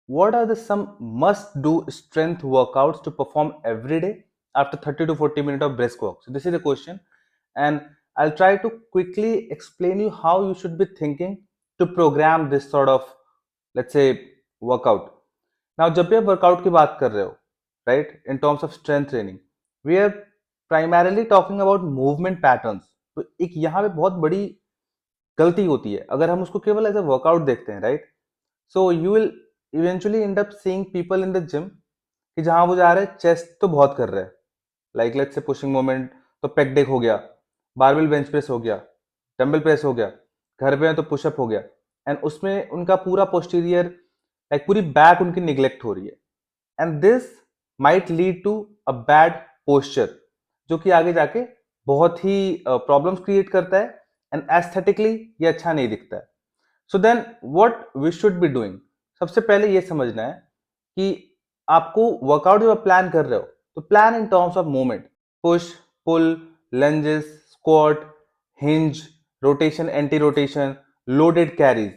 what are the some must do strength workouts to perform every day after 30 to 40 minutes of brisk walk? So this is the question, and I'll try to quickly explain you how you should be thinking to program this sort of, let's say, workout. Now जब भी आप workout की बात कर रहे हो, right, in terms of strength training, we are primarily talking about movement patterns. तो एक यहाँ पे बहुत बड़ी गलती होती है अगर हम उसको केवल एज अ वर्कआउट देखते हैं, right. So you will eventually and up seeing people in the gym कि जहां वो जा रहे हैं चेस्ट तो बहुत कर रहे हैं, like let's say pushing moment, तो पेक डेक हो गया, बारबेल बेंच प्रेस हो गया, डंबल प्रेस हो गया, घर पे है तो पुशअप हो गया, एंड उसमें उनका पूरा पोस्टीरियर, लाइक पूरी बैक उनकी निग्लेक्ट हो रही है. And this might lead to a bad posture, जो कि आगे जाके बहुत ही प्रॉब्लम्स क्रिएट करता है, एंड एस्थेटिकली ये अच्छा नहीं दिखता है. So then what we should be doing, सबसे पहले ये समझना है कि आपको वर्कआउट जब आप प्लान कर रहे हो तो plan in terms of movement, push, pull, lunges, squat, hinge, rotation, anti rotation, loaded carries.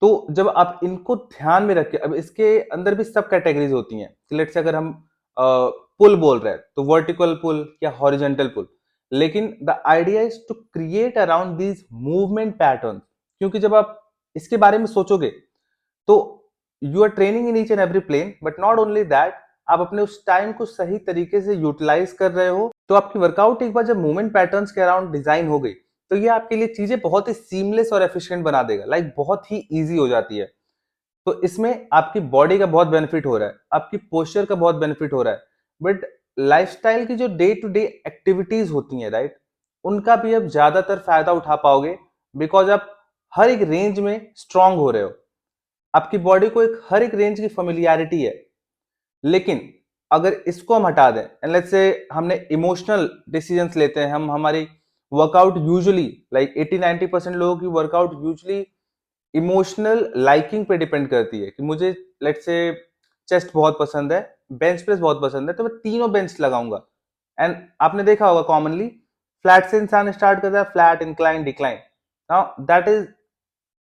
तो जब आप इनको ध्यान में रखें, अब इसके अंदर भी सब कैटेगरीज होती हैं. लेट्स से अगर हम पुल बोल रहे हैं तो वर्टिकल पुल या हॉरिजेंटल पुल, लेकिन the idea is to create around these movement pattern. क्योंकि जब आप इसके बारे में सोचोगे तो you are training in each and every plane, but not only that, आप अपने उस टाइम को सही तरीके से यूटिलाइज कर रहे हो. तो आपकी वर्कआउट एक बार जब मूवमेंट पैटर्न्स के अराउंड डिजाइन हो गई तो ये आपके लिए चीजें बहुत ही सीमलेस और एफिशिएंट बना देगा, लाइक बहुत ही इजी हो जाती है. तो इसमें आपकी बॉडी का बहुत बेनिफिट हो रहा है, आपकी पोस्चर का बहुत बेनिफिट हो रहा है, बट लाइफस्टाइल की जो डे टू डे एक्टिविटीज होती हैं, राइट, उनका भी आप ज्यादातर फायदा उठा पाओगे, बिकॉज आप हर एक रेंज में स्ट्रांग हो रहे हो. आपकी बॉडी को एक हर एक रेंज की फेमिलियरिटी है. लेकिन अगर इसको हम हटा दें, एंड लेट्स से हमने इमोशनल डिसीजंस लेते हैं, हम हमारी वर्कआउट यूजुअली लाइक 80-90% लोगों की वर्कआउट यूजुअली इमोशनल लाइकिंग पे डिपेंड करती है कि मुझे लेट्स से चेस्ट बहुत पसंद है, बेंच प्रेस बहुत पसंद है, तो मैं तीनों बेंच लगाऊंगा. एंड आपने देखा होगा कॉमनली फ्लैट से इंसान स्टार्ट करता है, flat, incline, decline. Now that is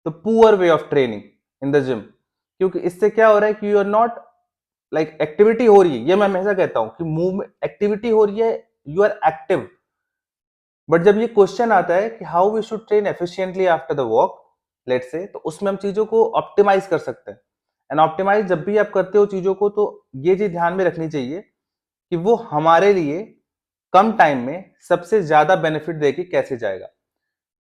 the poor way of training in the gym. क्योंकि इससे क्या हो रहा है कि you are not, like activity हो रही है, ये मैं हमेशा कहता हूं कि मूव एक्टिविटी हो रही है, यू आर एक्टिव. बट जब ये क्वेश्चन आता है कि how we should train efficiently after the walk, let's say, तो उसमें हम चीजों को ऑप्टिमाइज कर सकते हैं. एंड ऑप्टिमाइज जब भी आप करते हो चीजों को, तो ये चीज ध्यान में रखनी चाहिए कि वो हमारे लिए कम टाइम में सबसे ज्यादा बेनिफिट देके कैसे जाएगा.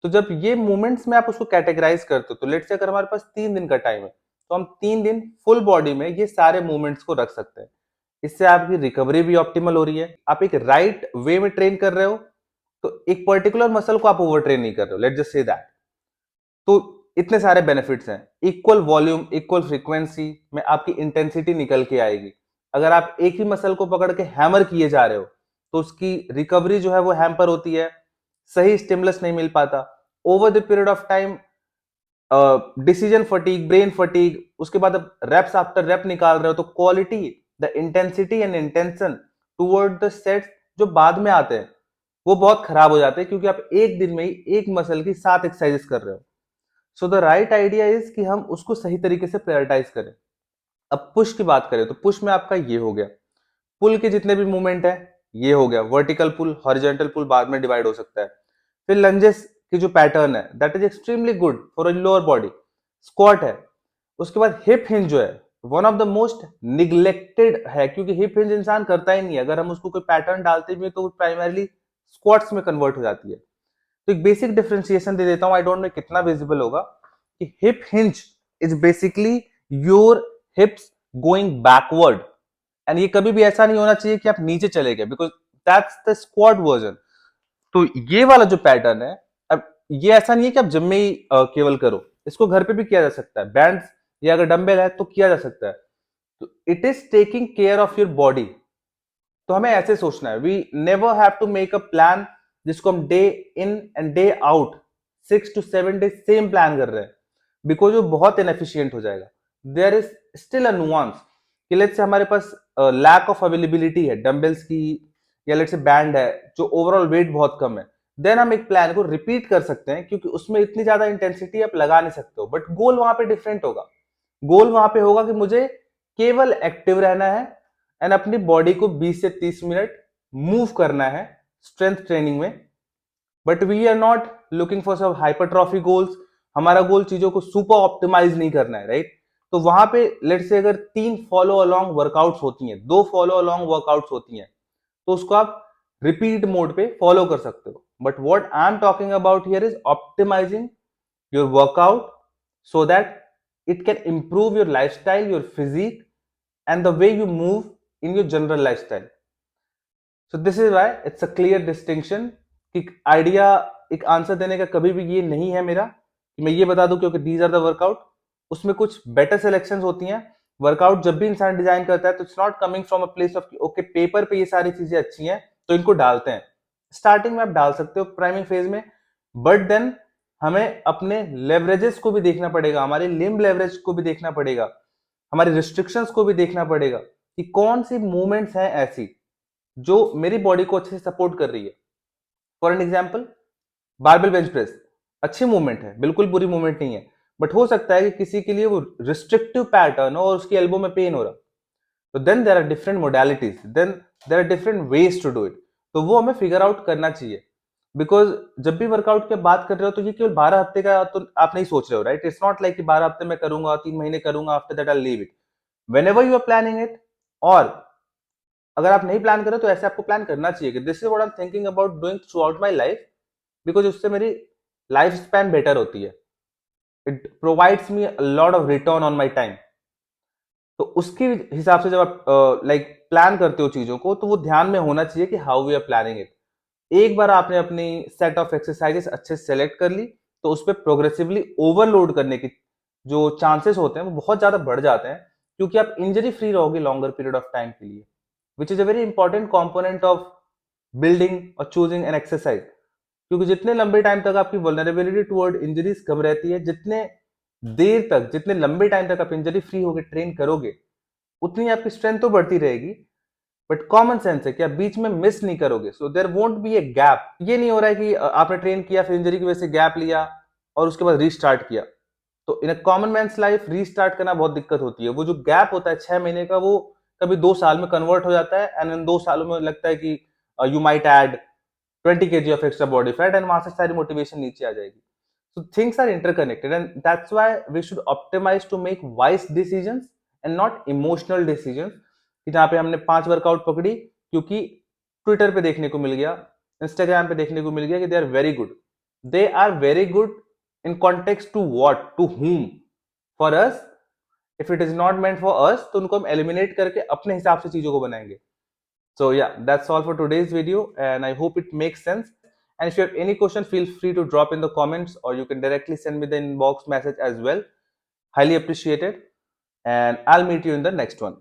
तो जब ये मूवमेंट्स में आप उसको कैटेगराइज करते हो, तो लेट्स से अगर हमारे पास 3 दिन का टाइम है तो हम 3 दिन फुल बॉडी में ये सारे मूवमेंट्स को रख सकते हैं. इससे आपकी रिकवरी भी ऑप्टिमल हो रही है, आप एक राइट वे में ट्रेन कर रहे हो, तो एक पर्टिकुलर मसल को आप ओवर ट्रेन नहीं कर रहे हो, लेट्स जस्ट से दैट. तो इतने सारे बेनिफिट्स हैं. इक्वल वॉल्यूम, इक्वल फ्रीक्वेंसी में आपकी इंटेंसिटी निकल के आएगी. अगर आप एक ही मसल को पकड़ के हैमर किए जा रहे हो तो उसकी रिकवरी जो है वो हैम्पर होती है, सही स्टिमुलस नहीं मिल पाता. Over the period of time decision fatigue, brain fatigue, उसके बाद अब रेप्स आफ्टर रेप निकाल रहे हो, तो quality, the intensity and intention toward the sets जो बाद में आते हैं वो बहुत खराब हो जाते हैं, क्योंकि आप एक दिन में ही एक मसल की 7 एक्सरसाइजेस कर रहे हो. So the right idea is कि हम उसको सही तरीके से प्रायोरिटाइज करें. अब पुश की बात करें तो पुश में आपका ये हो गया, पुल के जितने भी मूवमेंट है ये हो गया, वर्टिकल पुल, हॉरिजॉन्टल पुल बाद में डिवाइड हो सकता है. फिर लंजेस की जो पैटर्न है that is extremely good for lower body. Squat है. उसके बाद हिप हिंज जो है one of the most neglected है, क्योंकि हिप हिंज इंसान करता ही नहीं है. अगर हम उसको कोई पैटर्न डालते भी तो प्राइमरली स्क्वाट्स में कन्वर्ट हो जाती है. तो एक बेसिक डिफरेंशिएशन दे देता हूं, आई डोंट नो कितना विजिबल होगा, कि hip hinge is basically your hips going backward. And ये कभी भी ऐसा नहीं होना चाहिए कि आप नीचे चले गए, because that's the squat version. तो ये वाला जो पैटर्न है, अब ये ऐसा नहीं है कि आप जिम में ही केवल करो, इसको घर पे भी किया जा सकता है. बैंड या अगर डंबल है तो किया जा सकता है. तो it is taking care of your body. तो हमें ऐसे सोचना है, we never have to make a plan जिसको हम day in and day out 6 to 7 days same plan कर रहे हैं, बिकॉज वो बहुत इनएफिशिएंट हो जाएगा. There is still a nuance कि लेट्स से हमारे पास लैक ऑफ अवेलेबिलिटी है डंबल्स की, या लेट्स से बैंड है जो ओवरऑल वेट बहुत कम है, देन हम एक प्लान को रिपीट कर सकते हैं, क्योंकि उसमें इतनी ज्यादा इंटेंसिटी आप लगा नहीं सकते हो, बट गोल वहां पे डिफरेंट होगा. गोल वहां पे होगा कि मुझे केवल एक्टिव रहना है एंड अपनी बॉडी को 20 से 30 मिनट मूव करना है स्ट्रेंथ ट्रेनिंग में। But we are not looking for सब हाइपरट्रॉफी गोल्स। हमारा गोल चीजों को सुपर ऑप्टिमाइज नहीं करना है, राइट? तो वहां पे लेट से अगर 3 फॉलो अलोंग वर्कआउट्स होती हैं, 2 फॉलो अलोंग वर्कआउट्स होती हैं, तो उसको आप रिपीट मोड पे फॉलो कर सकते हो। But what I am talking about here is optimising your workout so that it can improve your lifestyle, your physique, and the way you move in your general lifestyle. So this is why it's a clear distinction कि idea एक answer देने का कभी भी ये नहीं है मेरा कि मैं ये बता दूं क्योंकि दीज आर द वर्कआउट। उसमें कुछ बेटर सिलेक्शंस होती हैं। वर्कआउट जब भी इंसान डिजाइन करता है तो it's not coming from a place of okay paper पे ये सारी चीजें अच्छी हैं तो इनको डालते हैं। स्टार्टिंग में आप डाल सकते हो प्राइमिंग फेज में, बट देन हमें अपने लेवरेजेस को भी देखना पड़ेगा, हमारे लिम्ब लेवरेज को भी देखना पड़ेगा, हमारी रिस्ट्रिक्शंस को भी देखना पड़ेगा कि कौन सी मूवमेंट्स हैं ऐसी जो मेरी बॉडी को अच्छे से सपोर्ट कर रही है। For an example, barbell bench press अच्छी मूवमेंट है, बिल्कुल बुरी मूवमेंट नहीं है, बट हो सकता है कि किसी के लिए वो रिस्ट्रिक्टिव पैटर्न हो और उसकी एल्बो में पेन हो रहा, तो then there are different modalities, then there are different ways to do it. तो वो हमें फिगर आउट करना चाहिए। बिकॉज जब भी वर्कआउट की बात कर रहे हो तो ये केवल 12 हफ्ते का तो आप नहीं सोच रहे हो, राइट? इट्स नॉट लाइक कि 12 हफ्ते में करूंगा, 3 महीने करूंगा, after that I leave it. Whenever you are planning it, और अगर आप नहीं प्लान करो तो ऐसे आपको प्लान करना चाहिए कि this is what I am thinking about doing through out my life, because उससे मेरी लाइफ स्पैन बेटर होती है। It provides me a lot of return on my time. तो उसके हिसाब से जब आप लाइक प्लान करते हो चीजों को तो वो ध्यान में होना चाहिए कि how we are planning it. एक बार आपने अपनी सेट ऑफ एक्सरसाइजेस अच्छे से सेलेक्ट कर ली तो उस पर प्रोग्रेसिवली ओवरलोड करने की जो चांसेस होते हैं वो बहुत ज्यादा बढ़ जाते हैं, क्योंकि आप इंजरी फ्री रहोगे लॉन्गर पीरियड ऑफ टाइम के लिए, which is a very important component of building और चूजिंग एन एक्सरसाइज। क्योंकि जितने लंबे टाइम तक आपकी वल्नरेबिलिटी टुवर्ड इंजरीज कम रहती है, जितने देर तक, जितने लंबे टाइम तक आप इंजरी फ्री होकर ट्रेन करोगे, उतनी आपकी स्ट्रेंथ तो बढ़ती रहेगी। बट कॉमन सेंस है कि आप बीच में मिस नहीं करोगे, so there won't be a gap. ये नहीं हो रहा है कि आपने ट्रेन किया फिर इंजरी की वजह से गैप लिया और उसके बाद रीस्टार्ट किया। तो in a common man's life restart करना बहुत दिक्कत होती है। वो जो गैप होता है 6 महीने का, वो कभी 2 साल में कन्वर्ट हो जाता है, एंड इन 2 सालों में लगता है कि you might add 20 kg of extra body fat, and वहां से सारी मोटिवेशन नीचे आ जाएगी। So things are interconnected, and that's why we should optimize to make wise decisions and not emotional decisions। कि जहां पे हमने 5 वर्कआउट पकड़ी क्योंकि ट्विटर पे देखने को मिल गया, इंस्टाग्राम पे देखने को मिल गया कि they are very good. They are very good in context to what, to whom? For us, if it is not meant for us तो उनको हम एलिमिनेट करके अपने हिसाब से चीजों को बनाएंगे। So yeah, that's all for today's video, and I hope it makes sense. And if you have any question, feel free to drop in the comments, or you can directly send me the inbox message as well. Highly appreciated, and I'll meet you in the next one.